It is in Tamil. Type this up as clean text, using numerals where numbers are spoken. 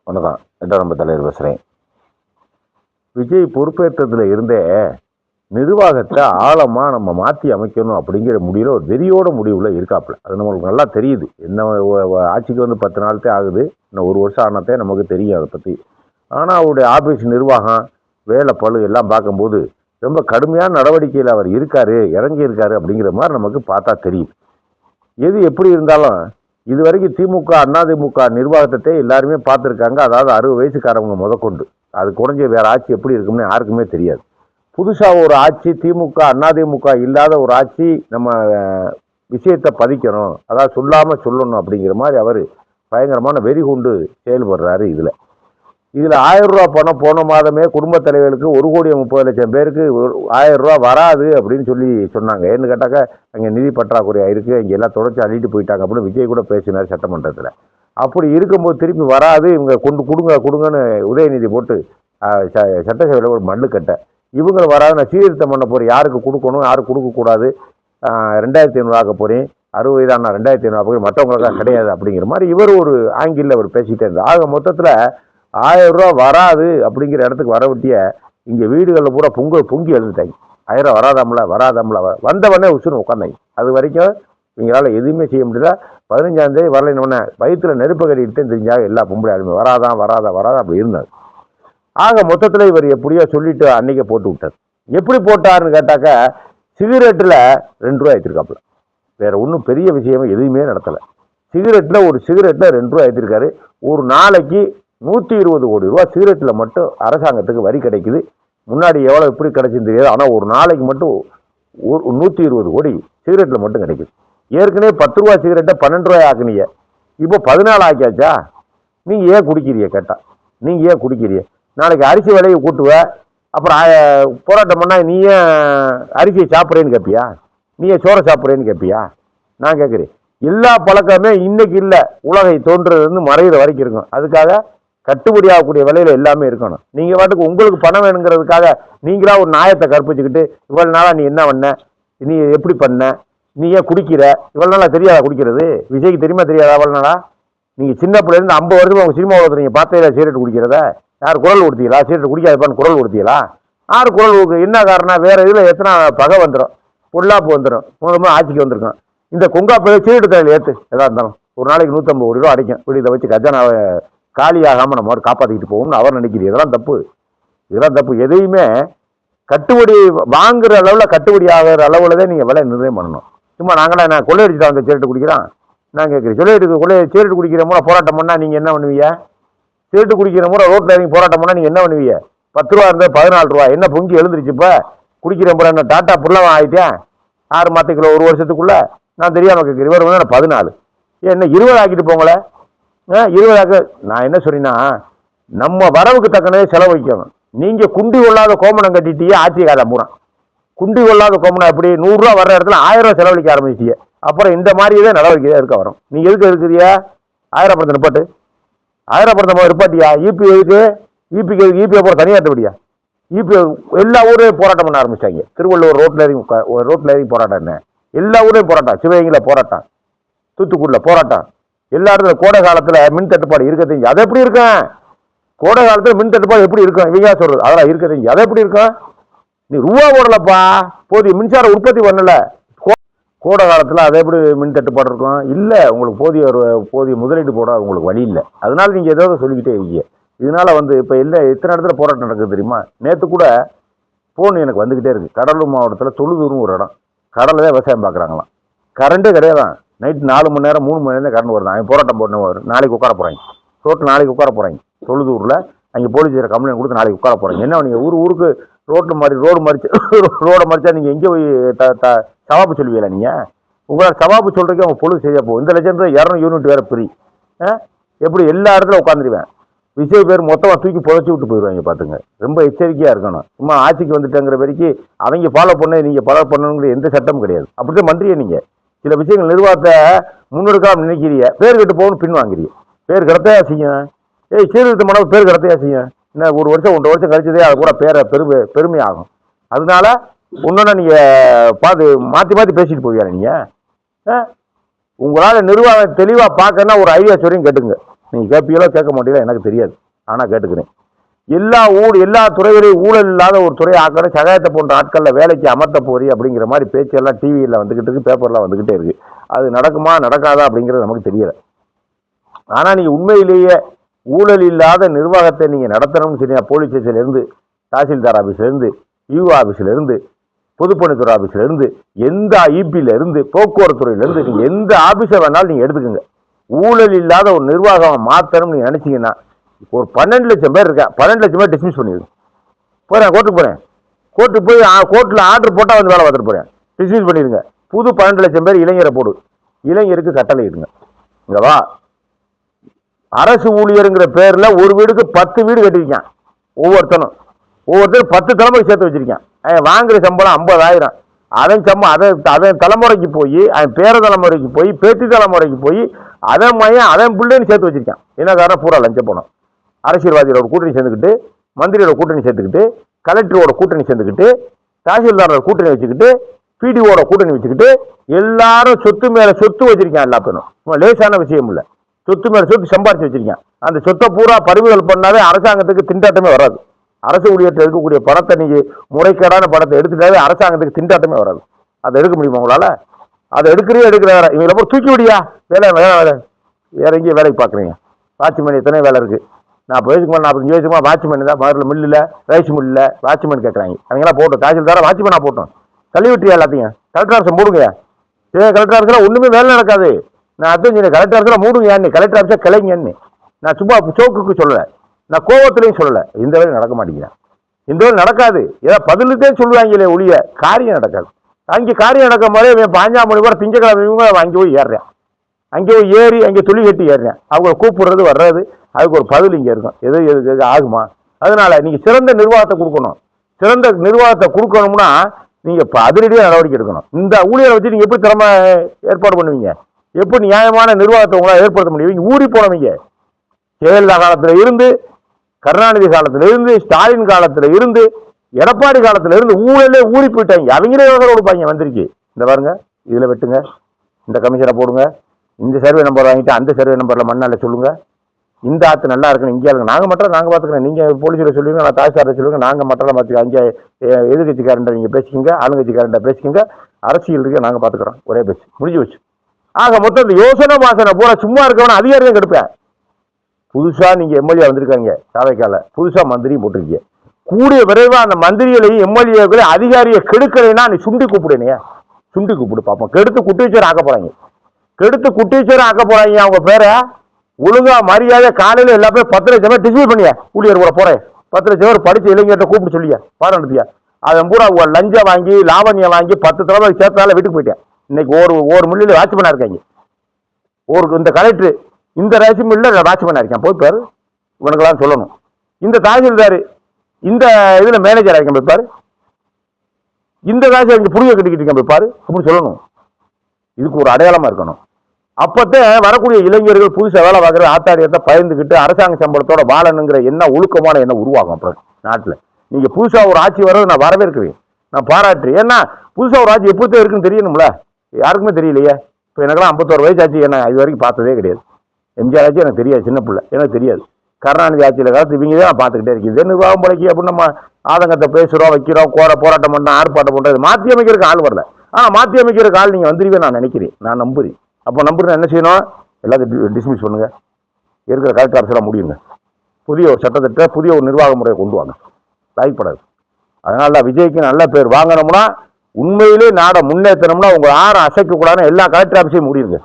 வணக்கம். 8ஆம் நம்பர் தலைவர் பேசுகிறேன். விஜய் பொறுப்பேற்றதுல இருந்தே நிர்வாகத்தை ஆழமாக நம்ம மாற்றி அமைக்கணும் அப்படிங்கிற முடிவில் ஒரு வெறியோட முடிவில் இருக்காப்புல. அது நம்மளுக்கு நல்லா தெரியுது. என்ன ஆட்சிக்கு வந்து 10 நாள்தே ஆகுது, இன்னும் 1 வருஷம் ஆனதே நமக்கு தெரியும் அதை பற்றி. ஆனால் அவருடைய ஆஃபீஸ் நிர்வாகம் வேலை பளு எல்லாம் பார்க்கும்போது ரொம்ப கடுமையான நடவடிக்கையில் அவர் இறங்கி இருக்காரு அப்படிங்கிற மாதிரி நமக்கு பார்த்தா தெரியுது. எது எப்படி இருந்தாலும் இது வரைக்கும் திமுக அதிமுக நிர்வாகத்தை எல்லாருமே பார்த்துருக்காங்க. அதாவது 60 வயசுக்காரவங்க முதற்கொண்டு. அது குறைஞ்ச வேற ஆட்சி எப்படி இருக்கும்னு யாருக்குமே தெரியாது. புதுசாக ஒரு ஆட்சி திமுக அதிமுக இல்லாத ஒரு ஆட்சி நம்ம விஷயத்தை பதிக்கணும், அதாவது சொல்லாமல் சொல்லணும் அப்படிங்கிற மாதிரி அவர் பயங்கரமான வெறி கொண்டு செயல்படுறாரு. இதில் 1000 ரூபா பணம் போன மாதமே குடும்பத் தலைவர்களுக்கு 1,30,00,000 பேருக்கு 1000 ரூபா வராது அப்படின்னு சொன்னாங்க. ஏன்னு கேட்டாக்க அங்கே நிதி பற்றாக்குறையாக இருக்குது, இங்கே எல்லாம் தொடர்ச்சி அள்ளிட்டு போயிட்டாங்க அப்படின்னு விஜய் கூட பேசினார் சட்டமன்றத்தில். அப்படி இருக்கும்போது திருப்பி வராது, இவங்க கொடுங்கன்னு உதயநிதி போட்டு சட்டசபையில் ஒரு மண்ணு கட்ட, இவங்க வராது, நான் சீர்திருத்தம் பண்ண போகிறேன், யாருக்கு கொடுக்கணும் யாருக்கு கொடுக்கக்கூடாது, 2500 ஆக்க போகிறேன், 60 வயதான 2500 போய் மற்றவங்களுக்காக கிடையாது அப்படிங்கிற மாதிரி இவர் ஒரு ஆங்கிளில் அவர் பேசிகிட்டே இருந்தார். ஆக மொத்தத்தில் 1000 ரூபா வராது அப்படிங்கிற இடத்துக்கு வர விட்டிய இங்கே வீடுகளில் பூரா பொங்கி எழுந்துட்டாங்க. 1000 வராதாம்ல வந்தவொடனே உசுன்னு உட்காந்தாங்க. அது வரைக்கும் இவங்களால் எதுவுமே செய்ய முடியல. 15ஆம் தேதி வரலைன்னு வயிற்றுல நெருப்பு கட்டிட்டு தெரிஞ்சாங்க எல்லா பொம்பளை ஆளுமே வராதா அப்படி இருந்தார். ஆக மொத்தத்தில் இவர் எப்படியோ சொல்லிட்டு அன்னைக்கே போட்டு விட்டார். எப்படி போட்டாருன்னு கேட்டாக்க சிகரெட்டில் 2 ரூபா ஏற்றிருக்காப்புல. வேற ஒன்றும் பெரிய விஷயமே எதுவுமே நடத்தலை. ஒரு சிகரெட்டில் 2 ரூபா ஏற்றிருக்காரு. ஒரு நாளைக்கு 120 கோடி ரூபா சிகரெட்டில் மட்டும் அரசாங்கத்துக்கு வரி கிடைக்குது. முன்னாடி எவ்வளோ எப்படி கிடைச்சுன்னு தெரியாது. ஆனால் ஒரு நாளைக்கு மட்டும் 120 கோடி சிகரெட்டில் மட்டும் கிடைக்குது. ஏற்கனவே 10 ரூபா சிகரெட்டை 12 ரூபாய் ஆக்குனீங்க, இப்போ 14 ஆக்கியாச்சா? நீங்கள் ஏன் குடிக்கிறீங்க கேட்டால், நீங்கள் ஏன் குடிக்கிறீங்க? நாளைக்கு அரிசி விலையை கூட்டுவ, அப்புறம் போராட்டம் பண்ணால் நீ ஏன் அரிசியை சாப்பிட்றேன்னு கேட்பியா? நீ ஏன் சோறை சாப்பிட்றேன்னு கேட்பியா? நான் கேட்குறேன். எல்லா பழக்கமே இன்னைக்கு இல்லை, உலகை தோன்றுறது மறைகிற வரைக்கும் இருக்கும். அதுக்காக கட்டுப்படி ஆகக்கூடிய விலையில எல்லாமே இருக்கணும். நீங்க பாட்டுக்கு உங்களுக்கு பணம் வேணுங்கிறதுக்காக நீங்களா ஒரு நியாயத்தை கற்பிச்சுக்கிட்டு இவ்வளவு நாளா நீ என்ன பண்ண, நீ எப்படி பண்ண, நீ ஏன் குடிக்கிற, இவ்வளவு நாளா தெரியாதா குடிக்கிறது? விஜய்க்கு தெரியுமா தெரியாதா? அவ்வளவு நாளா நீங்க சின்ன பிள்ளைல இருந்து 50 வருஷமா உங்க சினிமா உலகத்தை நீங்க பார்த்தீங்களா சிகரெட் குடிக்கிறத? யார் குரல் கொடுத்தீங்களா? சிகரெட் குடிக்காதப்பான்னு குரல் கொடுத்தீங்களா? யார் குரல் கொடுக்கு? என்ன காரணம்? வேற இதுல எத்தனை பகை வந்துடும், பொல்லாப்பு வந்துடும். முதல்ல ஆட்சிக்கு வந்திருக்கோம். இந்த கொங்காப்பை சிகரெட்டு தலையில் ஏற்று எதா இருந்தாலும் ஒரு நாளைக்கு 150 கோடி ரூபா அடைக்கும். இப்படி இதை வச்சு கஜானாவை காலியாகாமல் நம்ம காப்பாற்றிக்கிட்டு போகும்னு அவர் நினைக்கிறீங்க. இதெல்லாம் தப்பு. எதையுமே கட்டுப்படி வாங்குற அளவில் கட்டுப்படி ஆகிற அளவில் தான் நீங்கள் விலை நிர்ணயம் பண்ணணும். சும்மா நான் கொள்ளையடிச்சுட்டு வந்து சிகரெட்டு குடிக்கிறேன் நான் கேட்குறேன். சிகரெட்டு குடிக்கிற முறை போராட்டம் பண்ணால் நீங்கள் என்ன பண்ணுவீங்க? சிகரெட்டு குடிக்கிற முறை ரோட்டில் இறங்கி போராட்டம் பண்ணால் நீங்கள் என்ன பண்ணுவீங்க? 10 ரூபா இருந்தால் 14 ரூபா என்ன பொங்கி எழுந்துருச்சு? இப்போ குடிக்கிற முறை என்ன டாட்டா புள்ளவன் ஆகிட்டேன் 6 மாதத்துக்குள்ள 1 வருஷத்துக்குள்ள? நான் தெரியாமல் கேட்குறேன். இவர் வந்து 14 என்ன 20 ஆக்கிட்டு போங்களே. 20 நான் என்ன சொல்றேன்னா, நம்ம வரவுக்கு தக்கனே செலவழிக்கணும். நீங்க குண்டி கொள்ளாத கோமணம் கட்டிட்டீங்க ஆட்சி கால பூரா. குண்டி கொள்ளாத கோமணம் எப்படி 100 ரூபா வர்ற இடத்துல 1000 ரூபா செலவழிக்க ஆரம்பிச்சிங்க. அப்புறம் இந்த மாதிரியே நடவடிக்கை இருக்க வரும். நீங்க எதுக்கு இருக்கிறியா? 1000 பணத்தை நிப்பாட்டு, 1000 பணத்தை நிப்பாட்டியா? ஈபி எதுக்கு? ஈபி அப்புறம் தனியாட்டபடியா? ஈபி எல்லா ஊரையும் போராட்டம் பண்ண ஆரம்பிச்சாங்க. திருவள்ளூர் ரோட்ல இறங்கி போராட்டம். என்ன எல்லா ஊரையும் போராட்டம். சிவகங்கையில் போராட்டம், தூத்துக்குடியில் போராட்டம், எல்லா இடத்துல. கோடை காலத்தில் மின் தட்டுப்பாடு இருக்க தெரிஞ்சு அது எப்படி இருக்கும்? கோடை காலத்தில் மின் தட்டுப்பாடு எப்படி இருக்கும்? இவங்க சொல்றது அதெல்லாம் இருக்க தெரிஞ்சு அது எப்படி இருக்கும்? நீ ரூபா போடலப்பா, போதிய மின்சார உற்பத்தி பண்ணல. கோடை காலத்தில் அதை எப்படி மின் தட்டுப்பாடு இருக்கும்? இல்லை, உங்களுக்கு போதிய முதலீடு போட உங்களுக்கு வழி இல்லை. அதனால நீங்கள் ஏதாவது சொல்லிக்கிட்டே இருக்கீங்க. இதனால இப்போ எத்தனை இடத்துல போராட்டம் நடக்குது தெரியுமா? நேற்று கூட ஃபோன் எனக்கு வந்துக்கிட்டே இருக்கு. கடலூர் மாவட்டத்தில் தொழுதூர்னு ஒரு இடம், கடலில் தான் விவசாயம் பார்க்குறாங்களாம். கரண்ட்டே கிடையாதான். நைட்டு 4 மணி நேரம் 3 மணி நேரம் கரண்ட் வருதான். அவன் போராட்டம் போட்டு நாளைக்கு உட்கார போகிறாங்க ரோட்டில். நாளைக்கு உட்கார போகிறாங்க தொழுதூரில். அங்கே போலீஸ் கம்ப்ளைண்ட் கொடுத்து நாளைக்கு உட்கார போகிறாங்க. என்ன நீங்கள் ஊருக்கு ரோடு மறிச்சா நீங்கள் எங்கே போய் சவாப்பு சொல்லுவீங்களா? நீங்கள் உங்களால் சவாப்பு சொல்கிறதுக்கு அவங்க பொழுது சரியாக போகும். இந்த லட்சம் 200 யூனிட் வேறு ஃப்ரீ. எப்படி எல்லா இடத்துல உட்காந்துருவேன். விஜய் பேர் மொத்தமாக தூக்கி புதைச்சி விட்டு போயிடுவாங்க. பார்த்துங்க, ரொம்ப எச்சரிக்கையாக இருக்கணும். சும்மா ஆட்சிக்கு வந்துட்டேங்கிற வரைக்கும் அவங்க ஃபாலோ பண்ண நீங்கள் ஃபாலோ பண்ணணுங்கிற எந்த சட்டமும் கிடையாது. அப்படிதான் பண்ணுறீங்க நீங்கள். சில விஷயங்கள் நிர்வாகத்தை முன்னெடுக்காம நினைக்கிறீங்க, பேர் கெட்டு போகணும்னு பின் வாங்குறீங்க. பேர் கிடத்தையா செய்யும். சீர்திருத்த மனம் பேர் கிடத்தையா செய்யும். என்ன 1 வருஷம் 1.5 வருஷம் கழிச்சதே அது கூட பெருமை ஆகும். அதனால ஒன்னொன்னா நீங்கள் மாற்றி பேசிட்டு போவீங்க. நீங்கள் உங்களால் நிர்வாகம் தெளிவாக பார்க்கணுன்னா ஒரு ஐடியா சொல்லியும் கேட்டுங்க. நீங்கள் கேட்பீங்களோ கேட்க மாட்டீங்களோ எனக்கு தெரியாது, ஆனால் கேட்டுக்கிறேன். எல்லா துறைகளையும் ஊழல் இல்லாத ஒரு துறையை ஆக்கணும், சகாயத்தை போன்ற ஆட்களில் வேலைக்கு அமர்த்த போறி அப்படிங்கிற மாதிரி பேச்செல்லாம் டிவியில் வந்துக்கிட்டு இருக்கு, பேப்பர்லாம் வந்துக்கிட்டே இருக்கு. அது நடக்குமா நடக்காதா அப்படிங்கிறது நமக்கு தெரியல. ஆனால் நீங்கள் உண்மையிலேயே ஊழல் இல்லாத நிர்வாகத்தை நீங்கள் நடத்தணும்னு சொன்னீங்க, போலீஸ் ஸ்டேஷன்லேருந்து, தாசில்தார் ஆஃபீஸ்லேருந்து, ஈஓ ஆஃபீஸ்லேருந்து, பொதுப்பணித்துறை ஆஃபீஸ்லேருந்து, எந்த ஐபியிலேருந்து, போக்குவரத்து துறையிலேருந்து, நீங்கள் எந்த ஆஃபீஸை வேணாலும் நீங்கள் எடுத்துக்கோங்க. ஊழல் இல்லாத ஒரு நிர்வாகம் மாற்றணும்னு நீங்கள் நினச்சிங்கன்னா, ஒரு 12 லட்சம் பேர் இருக்கேன், 12 லட்சம் பேர் டிஸ்மிஸ் பண்ணிடுங்க. போகிறேன் கோர்ட்டுக்கு போகிறேன், கோர்ட்டுக்கு போய் கோர்ட்டில் ஆர்டர் போட்டால் வந்து வேலை பார்த்துட்டு போகிறேன், டிஸ்மிஸ் பண்ணிடுங்க. புது 12 லட்சம் பேர் இளைஞரை போடு, இளைஞருக்கு கட்டளை இடுங்க. இங்கே வா, அரசு ஊழியருங்கிற பேரில் ஒரு வீடுக்கு 10 வீடு கட்டிருக்கான். ஒவ்வொருத்தரும் 10 தலைமுறை சேர்த்து வச்சிருக்கான். வாங்குற சம்பளம் 50,000. அதன் தலைமுறைக்கு போய், அவன் பேர தலைமுறைக்கு போய், பேட்டி தலைமுறைக்கு போய், அதன் பிள்ளைன்னு சேர்த்து வச்சிருக்கான். என்ன காரணம்? பூரா லஞ்ச போனோம். அரசியல்வாதியோட கூட்டணி சேர்ந்துக்கிட்டு, மந்திரியோட கூட்டணி சேர்த்துக்கிட்டு, கலெக்டரோட கூட்டணி சேர்ந்துக்கிட்டு, தாசில்தாரோட கூட்டணி வச்சுக்கிட்டு, பிடிஓட கூட்டணி வச்சுக்கிட்டு, எல்லாரும் சொத்து மேல சொத்து வச்சிருக்கான். எல்லா பேரும் லேசான விஷயம் இல்லை, சொத்து மேல சொத்து சம்பாரிச்சு வச்சிருக்கான். அந்த சொத்தை பூரா பறிமுதல் பண்ணாவே அரசாங்கத்துக்கு திண்டாட்டமே வராது. அரசு ஊழியர்கள் இருக்கக்கூடிய பணத்தை நீங்க முறைகேடான பணத்தை எடுத்துட்டாவே அரசாங்கத்துக்கு திண்டாட்டமே வராது. அதை எடுக்க முடியுமா உங்களால? அதை எடுக்கிற இவங்களை போய் தூக்கி விடியா, வேலை வேற எங்கேயும் வேலைக்கு பார்க்குறீங்க. வாட்ச்மேன் எத்தனை வேலை இருக்கு. 40 வயசுக்கு மேலே 45 வயசுக்கு மேலே வாட்ச்மேன் தான் முதல்ல மில்லில், ரைஸ் மில்லில் வாட்ச்மேன் கேட்குறாங்க. அவங்களாம் போட்டோம், தாசில்தார வாட்ச்மேனாக போட்டோம், தள்ளி விட்டுறியா எல்லாத்தையும். கலெக்டர் ஆஃபீஸை மூடுங்க. கலெக்டர் ஆஃபீஸில் ஒன்றுமே வேலை நடக்காது. நான் அதான் சொன்னேன், கலெக்டர் ஆஃபீஸில் மூடுங்கன்னு, கலெக்டர் ஆஃபீஸை கிளைங்கன்னு. நான் சும்மா சோக்குக்கு சொல்லலை, நான் கோவத்திலையும் சொல்லலை. இந்த வேலை நடக்க மாட்டேங்கிறேன், இந்த வேலை நடக்காது. ஏதாவது பதிலுக்கே சொல்லுவாங்களே ஒழிய காரியம் நடக்காது. அங்கே காரியம் நடக்கும் போதே இவன் 5 மணி கூட திங்கக்கிழமை அங்கே போய் ஏறுறேன், அங்கே போய் ஏறி அங்கே துளி கட்டி ஏறுறேன். அவங்க கூப்பிடுறது வர்றது, அதுக்கு ஒரு பதில் இங்கே இருக்கும். எது ஆகுமா? அதனால நீங்கள் சிறந்த நிர்வாகத்தை கொடுக்கணும். சிறந்த நிர்வாகத்தை கொடுக்கணும்னா நீங்கள் இப்போ அதிரடியாக நடவடிக்கை எடுக்கணும். இந்த ஊழியரை வச்சு நீங்கள் எப்படி திறமை ஏற்பாடு பண்ணுவீங்க? எப்படி நியாயமான நிர்வாகத்தை உங்களால் ஏற்படுத்த முடியும்? ஊறி போனவங்க ஜெயலலிதா காலத்தில் இருந்து, கருணாநிதி காலத்தில் இருந்து, ஸ்டாலின் காலத்தில் இருந்து, எடப்பாடி காலத்தில் இருந்து ஊழலே ஊறி போயிட்டாங்க. அவங்களே கொடுப்பாங்க வந்திருக்கு. இந்த பாருங்க, இதில் வெட்டுங்க, இந்த கமிஷனை போடுங்க, இந்த சர்வே நம்பர் வாங்கிட்டு அந்த சர்வே நம்பரில் மண்ணால் சொல்லுங்க, இந்த ஆற்று நல்லா இருக்குன்னு இங்கே இருங்க, நாங்கள் மட்டும் நாங்கள் பார்த்துக்கிறேன். நீங்கள் போலீஸில் சொல்லுவீங்க, நான் தாசில்தாரை சொல்லுங்கள், நாங்கள் மட்டும் பார்த்துக்க. அங்கே எதிர்கட்சிக்காரண்ட நீங்கள் பேசிக்கிங்க, ஆளுங்கட்சிக்காரண்ட பேசிக்கிங்க, அரசியல் இருக்க நாங்கள் பார்த்துக்குறோம். ஒரே பேச்சு முடிஞ்சு வச்சு. ஆக மொத்தம் இந்த யோசனை வாசனை பூரா சும்மா இருக்கவன அதிகாரியும் கெடுப்பேன். புதுசாக நீங்கள் எம்எல்ஏ வந்திருக்காங்க, சாவைக்கால புதுசாக மந்திரியும் போட்டிருக்கீங்க. கூடிய விரைவாக அந்த மந்திரிகளையும் எம்எல்ஏக்களையும் அதிகாரியை கெடுக்கலைன்னா நீ சுண்டி கூப்பிடுனே, சுண்டி கூப்பிடு பார்ப்போம். கெடுத்து குட்டிச்சேர் ஆக்க போகிறாங்க, கெடுத்து குட்டிச்சேர் ஆக்க போகிறாங்க. அவங்க பேரை ஒழுங்கா மரியாதை காலையில் எல்லா பேரும் 10 லட்சம் பேர் டிஸ்மிஸ் பண்ணியா, ஊழியர் கூட போகிறேன். 10 லட்சம் பேர் படித்த இளைஞர்கிட்ட கூப்பிட்டு சொல்லியா, பாராட்டுத்தியா. அதன் பூரா லஞ்சம் வாங்கி லாவணியம் வாங்கி 10 தலைமை சேர்த்தால வீட்டுக்கு போயிட்டேன். இன்னைக்கு ஒரு மில்லில் வாட்ச்மேனாக இருக்காங்க. இந்த கலெக்டர் இந்த ரைஸ் மில்லில் வாட்ச்மேனாக இருக்கேன். போய் பாரு, இவனுக்கெல்லாம் சொல்லணும். இந்த தாசில்தார் இந்த இதில் மேனேஜராக இருக்கேன், போய் பாரு. இந்த காசு இங்கே புரிய கட்டிக்கிட்டு இருக்கேன், போய் பாரு அப்படின்னு சொல்லணும். இதுக்கு ஒரு அடையாளமாக இருக்கணும். அப்போத்தே வரக்கூடிய இளைஞர்கள் புதுசாக வேலை பார்க்குற ஆத்தாரியத்தை பயந்துக்கிட்டு அரசாங்க சம்பளத்தோட வாழணுங்கிற என்ன ஒழுக்கமான என்ன உருவாகும். அப்புறம் நாட்டில் நீங்கள் புதுசாக ஒரு ஆட்சி வர்றது நான் வரவேற்கிறேன், நான் பாராட்டுறேன். ஏன்னா புதுசாக ஒரு ஆட்சி எப்போத்தே இருக்குன்னு தெரியணும்ல, யாருக்குமே தெரியலையே. இப்போ எனக்கெல்லாம் 51 வயசு ஆச்சு, என்ன இது வரைக்கும் பார்த்ததே கிடையாது. எம்ஜிஆர் ஆட்சி எனக்கு தெரியாது, சின்ன பிள்ளை எனக்கு தெரியாது. கருணாநிதி ஆட்சியில் காலத்து இவங்க தான் நான் பார்த்துக்கிட்டே இருக்கேன். இதே நிர்வாகம் படைக்கி அப்படின்னு நம்ம ஆதங்கத்தை பேசுகிறோம், வைக்கிறோம், போராட்டம் பண்ணோம், ஆர்ப்பாட்டம் பண்ணுறது. மாற்றி அமைக்கிறதுக்கு ஆள் வரல. ஆனால் மாற்றி அமைக்கிறதுக்கு ஆள் நீங்கள் வந்துருவே நான் நினைக்கிறேன், நான் நம்புறேன். அப்போ நம்புறேன் என்ன செய்யணும்? எல்லாத்தையும் டிஸ்மிஸ் பண்ணுங்க, இருக்கிற கலெக்டர் அரசெல்லாம் முடியுங்க, புதிய ஒரு சட்டத்திட்ட புதிய ஒரு நிர்வாக முறையை கொண்டு வாங்க. லாய்ப்படாது. அதனால தான் விஜய்க்கு நல்ல பேர் வாங்கணும்னா, உண்மையிலே நாடை முன்னேற்றணும்னா உங்கள் யாரும் அசைக்கக்கூடாதுன்னு எல்லா கலெக்டர் ஆஃபீஸையும் முடியுங்க.